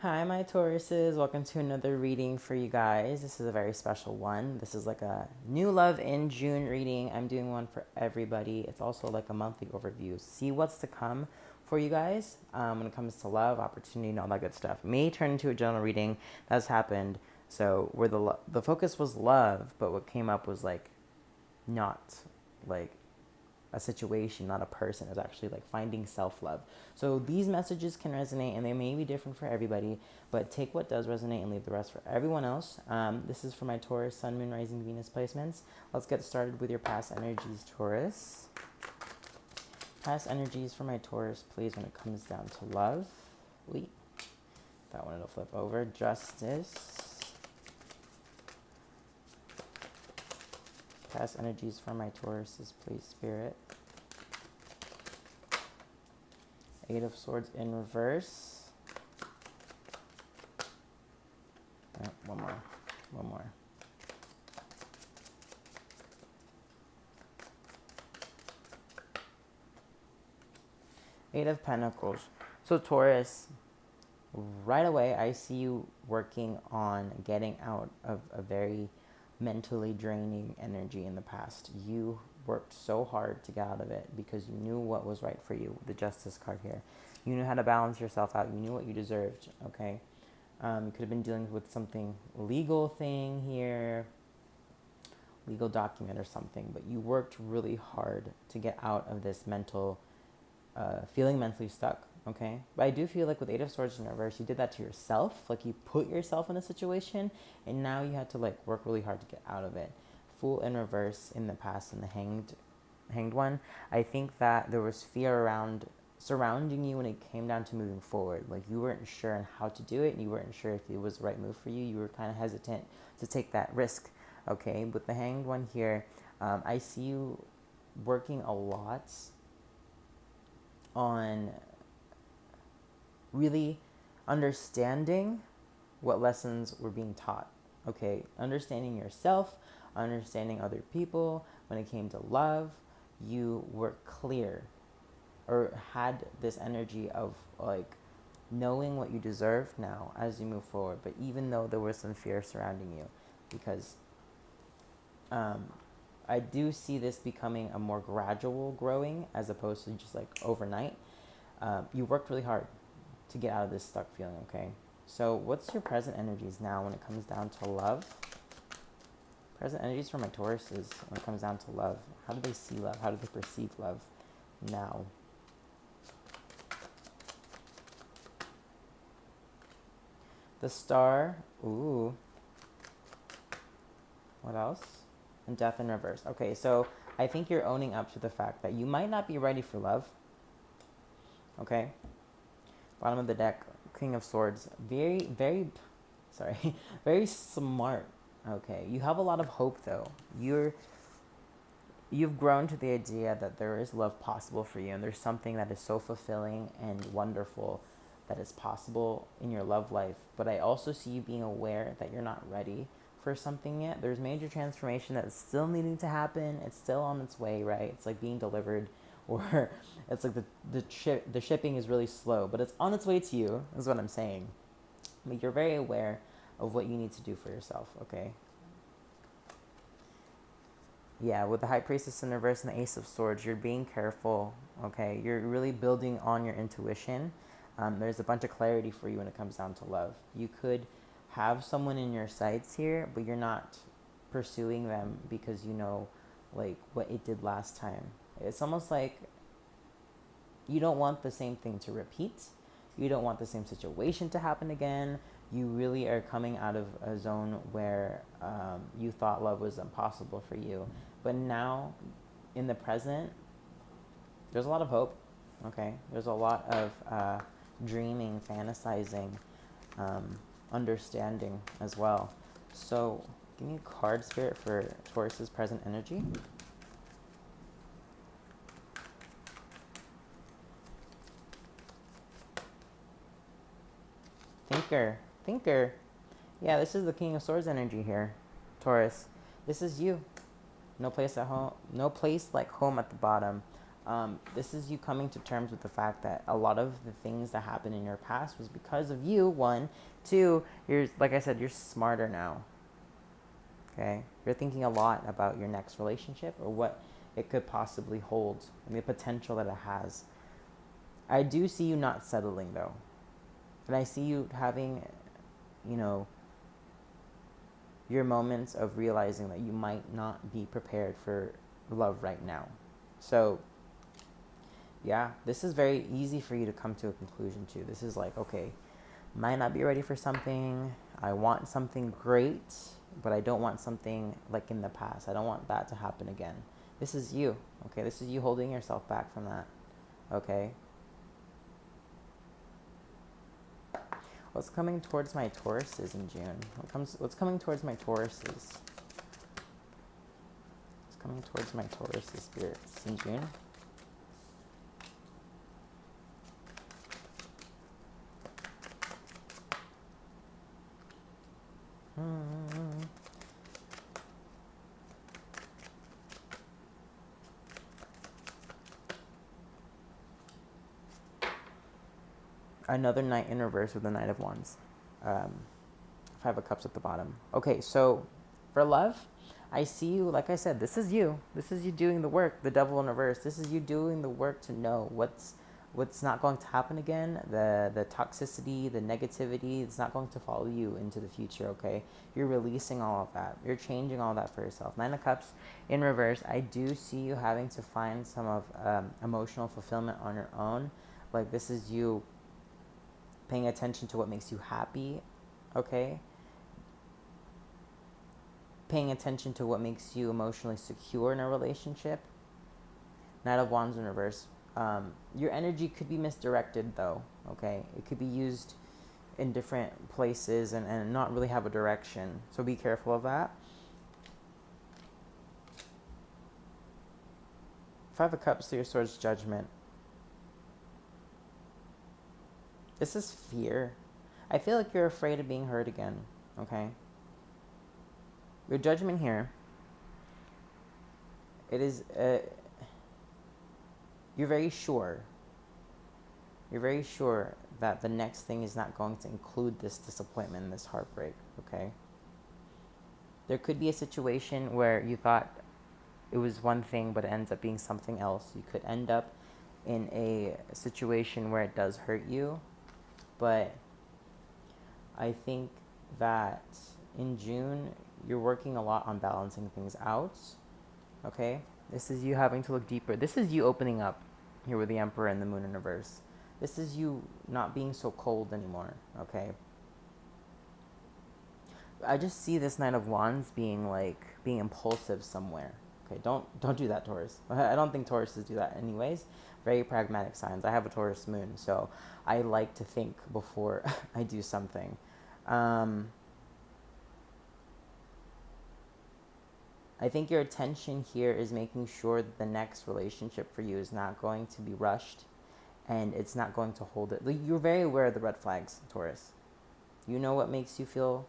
Hi, my Tauruses. Welcome to another reading for you guys. This is a very special one. This is like a new love in June reading. I'm doing one for everybody. It's also like a monthly overview. See what's to come for you guys when it comes to love, opportunity, and all that good stuff. May turn into a general reading. That's happened. So where the focus was love, but what came up was like not like a situation, not a person. Is actually like finding self-love. So these messages can resonate and they may be different for everybody, but take what does resonate and leave the rest for everyone else. This is for my Taurus Sun, Moon, Rising, Venus placements. Let's get started with your past energies, Taurus. Past energies for my Taurus, please, when it comes down to love. That one will flip over. Justice. Past energies for my Tauruses, please, Spirit. Eight of Swords in reverse. One more. Eight of Pentacles. So Taurus, right away I see you working on getting out of a very mentally draining energy in the past. You worked so hard to get out of it because you knew what was right for you. The Justice card here. You knew how to balance yourself out. You knew what you deserved, okay? You could have been dealing with something legal thing here, legal document or something, but you worked really hard to get out of this feeling mentally stuck, okay? But I do feel like with Eight of Swords in reverse, you did that to yourself. Like you put yourself in a situation and now you had to like work really hard to get out of it. Fool in reverse in the past and the hanged one. I think that there was fear surrounding you when it came down to moving forward. Like you weren't sure on how to do it and you weren't sure if it was the right move for you. You were kind of hesitant to take that risk, okay? With the hanged one here, I see you working a lot on really understanding what lessons were being taught, okay? Understanding yourself, understanding other people. When it came to love, you were clear or had this energy of like knowing what you deserve now as you move forward. But even though there was some fear surrounding you, because I do see this becoming a more gradual growing as opposed to just like overnight. You worked really hard to get out of this stuck feeling, okay? So what's your present energies now when it comes down to love? Present energies for my Tauruses when it comes down to love. How do they see love? How do they perceive love now? The Star. Ooh. What else? And Death in reverse. Okay, so I think you're owning up to the fact that you might not be ready for love. Okay? Bottom of the deck, King of Swords. Very smart. Okay, you have a lot of hope though. You've grown to the idea that there is love possible for you and there's something that is so fulfilling and wonderful that is possible in your love life. But I also see you being aware that you're not ready for something yet. There's major transformation that's still needing to happen. It's still on its way, right? It's like being delivered, or it's like the shipping is really slow, but it's on its way to you, is what I'm saying. But you're very aware of what you need to do for yourself, okay? Yeah, with the High Priestess in reverse and the Ace of Swords, you're being careful, okay? You're really building on your intuition. There's a bunch of clarity for you when it comes down to love. You could have someone in your sights here, but you're not pursuing them because you know like what it did last time. It's almost like you don't want the same thing to repeat. You don't want the same situation to happen again. You really are coming out of a zone where you thought love was impossible for you. But now, in the present, there's a lot of hope, okay? There's a lot of dreaming, fantasizing, understanding as well. So, give me a card, Spirit, for Taurus's present energy. Thinker. Yeah, this is the King of Swords energy here, Taurus. This is you. No place like home at the bottom. This is you coming to terms with the fact that a lot of the things that happened in your past was because of you, one. Two, you're, like I said, you're smarter now. Okay? You're thinking a lot about your next relationship or what it could possibly hold and the potential that it has. I do see you not settling though. And I see you having, you know, your moments of realizing that you might not be prepared for love right now. So, yeah, this is very easy for you to come to a conclusion to. This is like, okay, might not be ready for something. I want something great, but I don't want something like in the past. I don't want that to happen again. This is you, okay? This is you holding yourself back from that, okay? What's coming towards my Tauruses in June? What's coming towards my Tauruses? What's coming towards my Tauruses spirits in June? Another Knight in reverse with the Knight of Wands. Five of Cups at the bottom. Okay, so for love, I see you, like I said, this is you. This is you doing the work, the Devil in reverse. This is you doing the work to know what's not going to happen again, the toxicity, the negativity, it's not going to follow you into the future, okay? You're releasing all of that. You're changing all that for yourself. Nine of Cups in reverse, I do see you having to find some of emotional fulfillment on your own. Like this is you paying attention to what makes you happy, okay? Paying attention to what makes you emotionally secure in a relationship. Knight of Wands in reverse. Your energy could be misdirected though, okay? It could be used in different places and not really have a direction. So be careful of that. Five of Cups, Three of Swords, Judgment. This is fear. I feel like you're afraid of being hurt again, okay? Your Judgment here, it is, you're very sure. You're very sure that the next thing is not going to include this disappointment and this heartbreak, okay? There could be a situation where you thought it was one thing, but it ends up being something else. You could end up in a situation where it does hurt you, but I think that in June, you're working a lot on balancing things out, okay? This is you having to look deeper. This is you opening up here with the Emperor and the Moon in reverse. This is you not being so cold anymore, okay? I just see this Knight of Wands being impulsive somewhere. Okay, don't do that, Taurus. I don't think Tauruses do that anyways. Very pragmatic signs. I have a Taurus moon, so I like to think before I do something. I think your attention here is making sure that the next relationship for you is not going to be rushed and it's not going to hold it. You're very aware of the red flags, Taurus. You know what makes you feel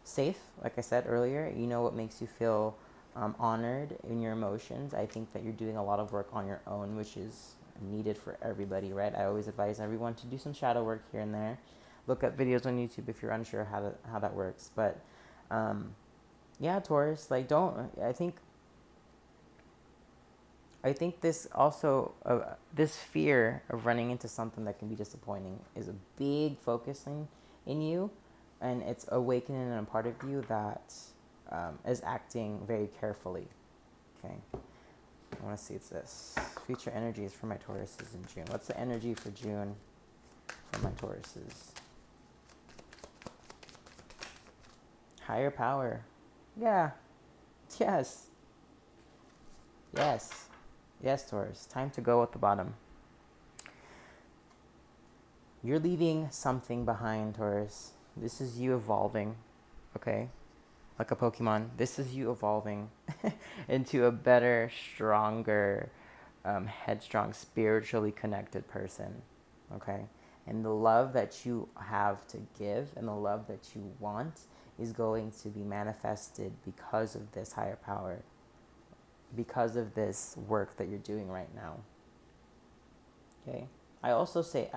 safe, like I said earlier. You know what makes you feel honored in your emotions. I think that you're doing a lot of work on your own, which is needed for everybody, right? I always advise everyone to do some shadow work here and there. Look up videos on YouTube if you're unsure how that works. But yeah, Taurus, like I think this also, this fear of running into something that can be disappointing is a big focus in you, and it's awakening in a part of you that is acting very carefully, okay? I want to see it's this. Future energies for my Tauruses in June. What's the energy for June for my Tauruses? Higher power. Yeah. Yes. Yes. Yes, Taurus. Time to go at the bottom. You're leaving something behind, Taurus. This is you evolving, okay? Like a Pokemon. This is you evolving into a better, stronger, headstrong, spiritually connected person, okay? And the love that you have to give and the love that you want is going to be manifested because of this higher power, because of this work that you're doing right now, Okay. I also see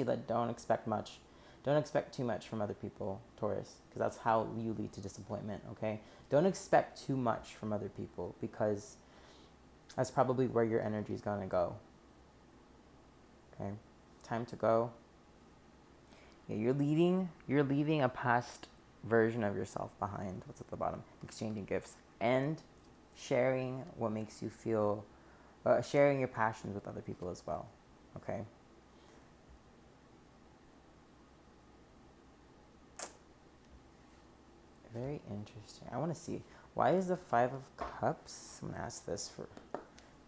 that don't expect much. Don't expect too much from other people, Taurus, because that's how you lead to disappointment, okay? Don't expect too much from other people because that's probably where your energy is going to go. Okay? Time to go. Yeah, you're leaving a past version of yourself behind. What's at the bottom? Exchanging gifts and sharing what makes you feel sharing your passions with other people as well. Okay? Very interesting. I want to see. Why is the Five of Cups? I'm going to ask this for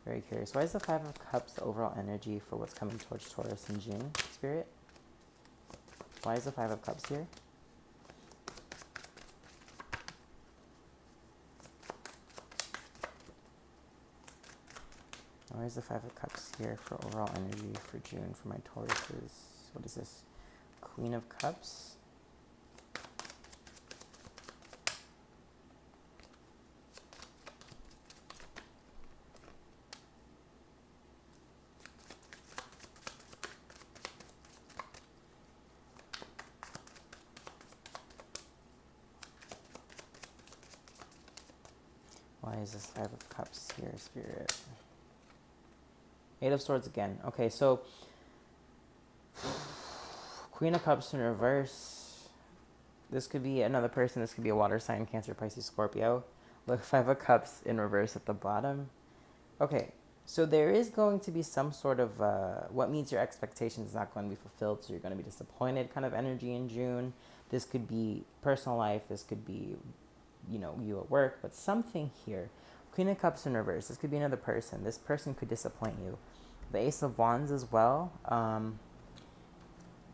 very curious. Why is the Five of Cups the overall energy for what's coming towards Taurus in June, Spirit? Why is the Five of Cups here? Why is the Five of Cups here for overall energy for June for my Tauruses? What is this? Queen of Cups? Why is this Five of Cups here, Spirit? Eight of Swords again. Okay, so Queen of Cups in reverse. This could be another person. This could be a water sign, Cancer, Pisces, Scorpio. Look, Five of Cups in reverse at the bottom. Okay, so there is going to be some sort of what meets your expectations is not going to be fulfilled, so you're going to be disappointed kind of energy in June. This could be personal life. This could be, you at work, but something here. Queen of Cups in reverse. This could be another person. This person could disappoint you. The Ace of Wands as well.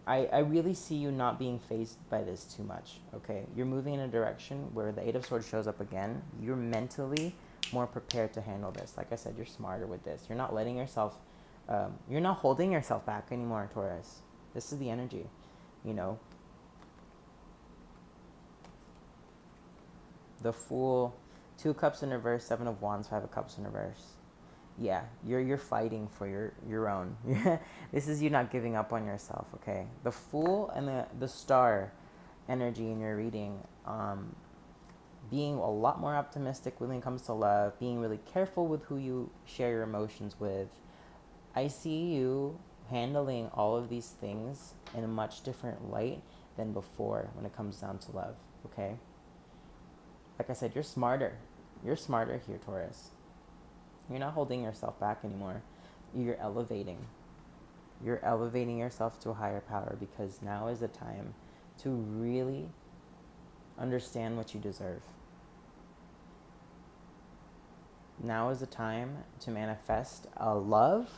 I really see you not being fazed by this too much, okay? You're moving in a direction where the Eight of Swords shows up again. You're mentally more prepared to handle this. Like I said, you're smarter with this. You're not letting yourself, you're not holding yourself back anymore, Taurus. This is the energy, The Fool, Two Cups in reverse, Seven of Wands, Five of Cups in reverse. Yeah, you're fighting for your own. This is you not giving up on yourself, okay? The Fool and the Star energy in your reading, being a lot more optimistic when it comes to love, being really careful with who you share your emotions with. I see you handling all of these things in a much different light than before when it comes down to love, okay? Like I said, you're smarter. You're smarter here, Taurus. You're not holding yourself back anymore. You're elevating. You're elevating yourself to a higher power because now is the time to really understand what you deserve. Now is the time to manifest a love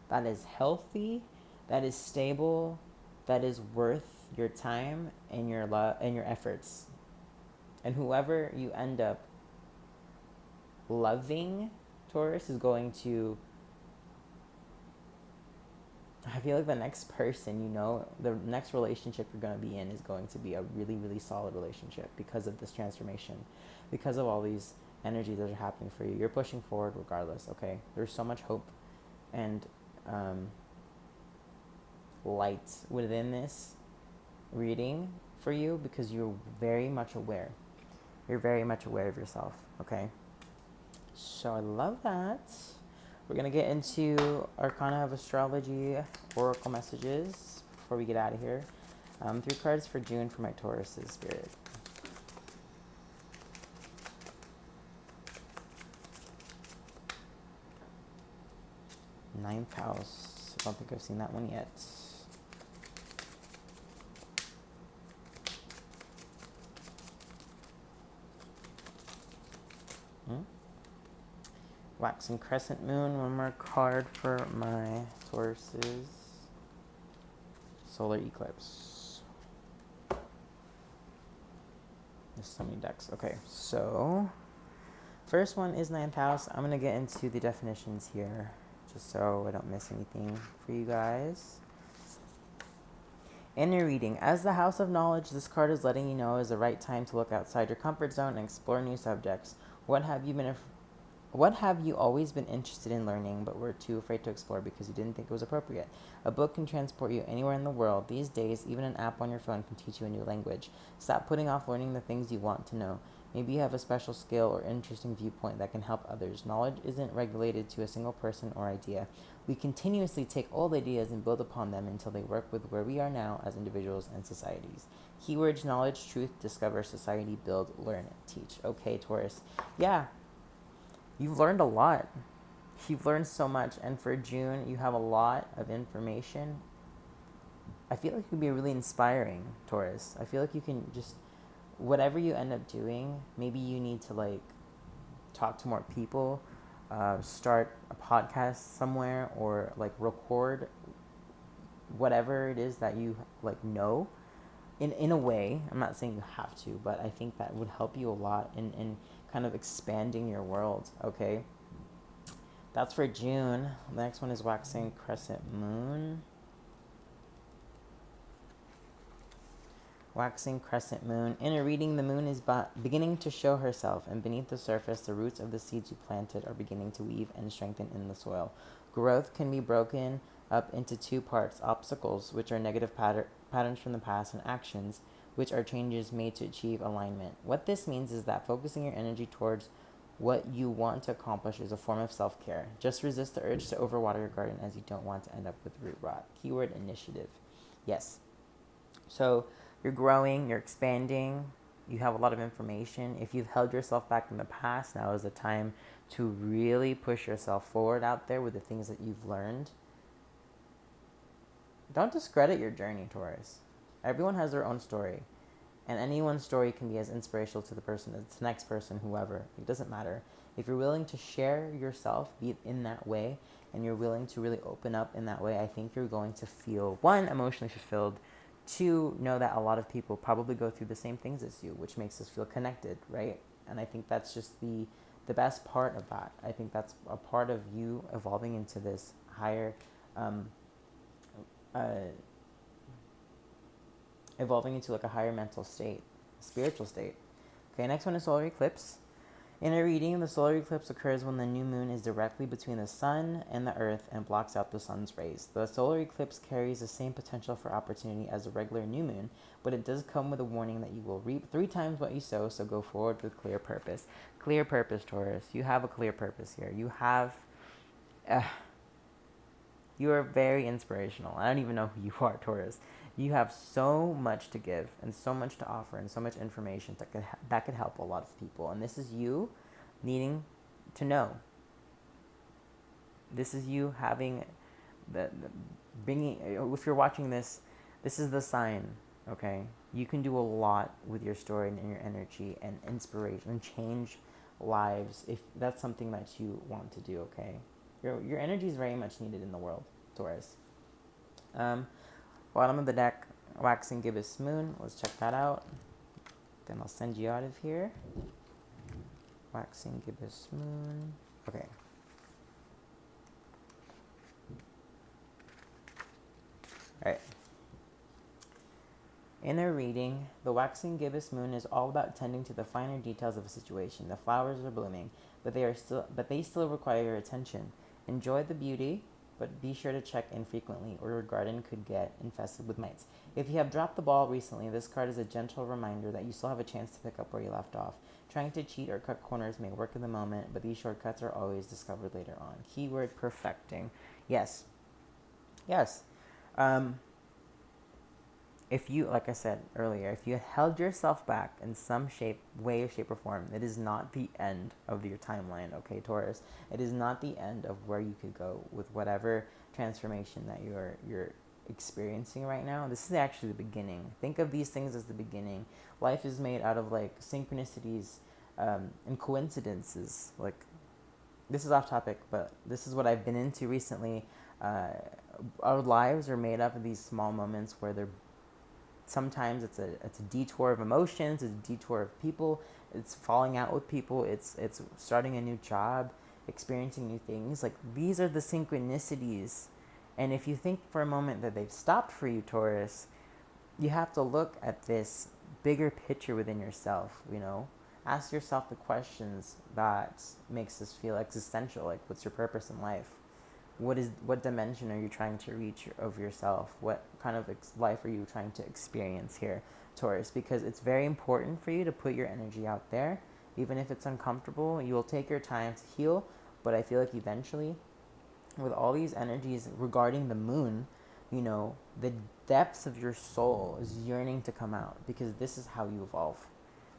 that is healthy, that is stable, that is worth your time and your love and your efforts. And whoever you end up loving, Taurus, is going to, I feel like the next person, the next relationship you're going to be in is going to be a really, really solid relationship because of this transformation, because of all these energies that are happening for you. You're pushing forward regardless, okay? There's so much hope and light within this reading for you because you're very much aware. You're very much aware of yourself, okay? So I love that. We're going to get into Arcana of Astrology Oracle messages before we get out of here. 3 cards for June for my Taurus's, Spirit. Ninth house. I don't think I've seen that one yet. Waxing Crescent Moon, one more card for my Taurus's. Solar Eclipse. There's so many decks. Okay, so first one is 9th house. I'm going to get into the definitions here just so I don't miss anything for you guys. In your reading, as the house of knowledge, this card is letting you know is the right time to look outside your comfort zone and explore new subjects. What have you been What have you always been interested in learning but were too afraid to explore because you didn't think it was appropriate? A book can transport you anywhere in the world. These days, even an app on your phone can teach you a new language. Stop putting off learning the things you want to know. Maybe you have a special skill or interesting viewpoint that can help others. Knowledge isn't regulated to a single person or idea. We continuously take old ideas and build upon them until they work with where we are now as individuals and societies. Keywords: knowledge, truth, discover, society, build, learn, teach. Okay, Taurus. Yeah, you've learned a lot. You've learned so much. And for June, you have a lot of information. I feel like you can be really inspiring, Taurus. I feel like you can just, whatever you end up doing, maybe you need to like talk to more people, start a podcast somewhere, or like record whatever it is that you like know. In a way, I'm not saying you have to, but I think that would help you a lot in kind of expanding your world, okay? That's for June. The next one is waxing crescent moon. Waxing crescent moon. In a reading, the moon is beginning to show herself, and beneath the surface, the roots of the seeds you planted are beginning to weave and strengthen in the soil. Growth can be broken up into two parts: obstacles, which are negative patterns from the past, and actions, which are changes made to achieve alignment. What this means is that focusing your energy towards what you want to accomplish is a form of self-care. Just resist the urge to overwater your garden, as you don't want to end up with root rot. Keyword: initiative. Yes. So you're growing, you're expanding, you have a lot of information. If you've held yourself back in the past, now is the time to really push yourself forward out there with the things that you've learned. Don't discredit your journey, Taurus. Everyone has their own story, and anyone's story can be as inspirational to the person as the next person, whoever. It doesn't matter. If you're willing to share yourself, be it in that way, and you're willing to really open up in that way, I think you're going to feel, one, emotionally fulfilled, two, know that a lot of people probably go through the same things as you, which makes us feel connected, right? And I think that's just the best part of that. I think that's a part of you evolving into this higher, evolving into like a higher mental state, spiritual state. Okay, next one is solar eclipse. In a reading, the solar eclipse occurs when the new moon is directly between the sun and the earth and blocks out the sun's rays. The solar eclipse carries the same potential for opportunity as a regular new moon, but it does come with a warning that you will reap 3 times what you sow, so go forward with clear purpose. Clear purpose, Taurus. You have a clear purpose here. You are very inspirational. I don't even know who you are, Taurus. You have so much to give and so much to offer and so much information that could help a lot of people. And this is you needing to know. This is you having bringing. If you're watching this, this is the sign. Okay, you can do a lot with your story and your energy and inspiration and change lives if that's something that you want to do. Okay, your energy is very much needed in the world, Taurus. Bottom of the deck, waxing gibbous moon. Let's check that out. Then I'll send you out of here. Waxing gibbous moon. Okay. All right. In a reading, the waxing gibbous moon is all about tending to the finer details of a situation. The flowers are blooming, but they still require your attention. Enjoy the beauty, but be sure to check in frequently, or your garden could get infested with mites. If you have dropped the ball recently, this card is a gentle reminder that you still have a chance to pick up where you left off. Trying to cheat or cut corners may work in the moment, but these shortcuts are always discovered later on. Keyword: perfecting. Yes. Yes. If you, like I said earlier, if you held yourself back in some way, shape, or form, it is not the end of your timeline, okay, Taurus? It is not the end of where you could go with whatever transformation that you're experiencing right now. This is actually the beginning. Think of these things as the beginning. Life is made out of like synchronicities and coincidences. Like, this is off topic, but this is what I've been into recently. Our lives are made up of these small moments where they're sometimes it's a detour of emotions, it's a detour of people, it's falling out with people, it's starting a new job, experiencing new things. Like, these are the synchronicities. And if you think for a moment that they've stopped for you, Taurus, you have to look at this bigger picture within yourself, you know? Ask yourself the questions that makes this feel existential. Like, what's your purpose in life? What dimension are you trying to reach of yourself? What kind of life are you trying to experience here, Taurus? Because it's very important for you to put your energy out there, even if it's uncomfortable. You will take your time to heal, but I feel like eventually, with all these energies regarding the moon, the depths of your soul is yearning to come out, because this is how you evolve,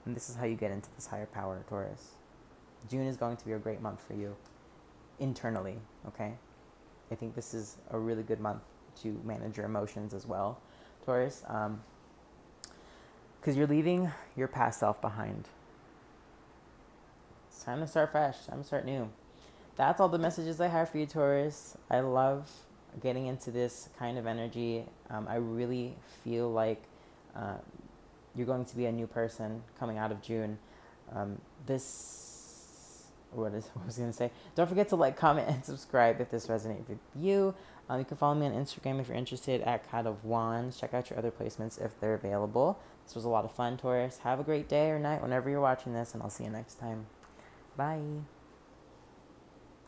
and this is how you get into this higher power, Taurus. June is going to be a great month for you internally, okay? I think this is a really good month to manage your emotions as well, Taurus, because you're leaving your past self behind. It's time to start fresh, time to start new. That's all the messages I have for you, Taurus. I love getting into this kind of energy. I really feel like you're going to be a new person coming out of June. What I was going to say. Don't forget to like, comment, and subscribe if this resonates with you. You can follow me on Instagram if you're interested at Cat of Wands. Check out your other placements if they're available. This was a lot of fun, Taurus. Have a great day or night whenever you're watching this, and I'll see you next time. Bye.